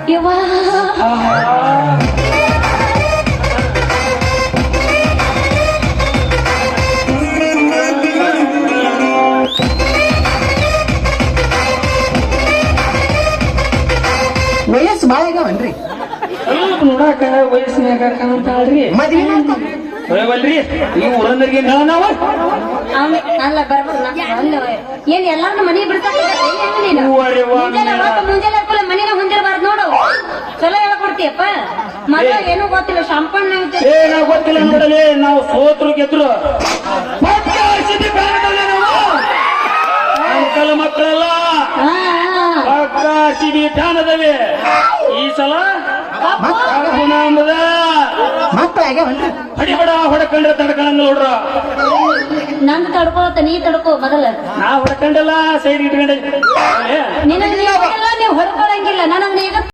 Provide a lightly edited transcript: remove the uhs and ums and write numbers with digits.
ಯವ್ವಾ ವಯಸ್ಸು ಬಾಳ ಆಗ್ಯಾವನ್ರಿ ಸ್ವಲ್ಪ ನೋಡಾಕ ವಯಸ್ಸಿನಾಗ ಕಾಣ್ತಾಳ್ರಿ ಮದ್ವಿ ಮಾಡ್ತಾನ ಬರವಲ್ರಿ ಈ ಊರಂದ್ರಿಗೆ ನಾವು ಅಲ್ಲ ಬರ್ಬೋದು ಏನ್ ಎಲ್ಲಾರ್ನ ಮನಿ ಬಿಡ್ತಾರ ಮುಂಜಾನೆ ಮನಿನ ಹೊಂದಿರಬಾರ್ದು ನೋಡು ಚಲೋ ಹೇಳ್ಕೊಡ್ತೀಯಪ್ಪ ಮದ್ವೆ ಏನೂ ಗೊತ್ತಿಲ್ಲ ಶಾಂಪಣ್ಣ ಏನಾಗ ಗೊತ್ತಿಲ್ಲ ನೋಡಲಿ ನಾವು ಸೋತ್ರು ಗೆದ್ರು ಅಂಕಲ್ ಮಕ್ಕಳೆಲ್ಲ ಪಕ್ಕ ಸಿಬಿ ಠಾಣದವೆ ಈ ಸಲ ಮಕ್ಕಳು ಆಗ್ಯಾವನ್ರಿ ಹೊಡಿಬೇಡ ಹೊಡಕೊಂಡ್ರೆ ತಡ್ಕೊಂಡ್ ನೋಡ್ರ ನಂದು ತಡ್ಕೊಳತ್ತ ನೀ ತಡ್ಕೋ ಮೊದಲ ನಾ ಹೊಡ್ಕೊಂಡೆಲ್ಲ ಸೈಡ್ ಇಟ್ಕೊಂಡೆ ನಿನಗೆ ನೀವು ಹೊಡ್ಕೊಳಂಗಿಲ್ಲ ನನಗ್ ಈಗ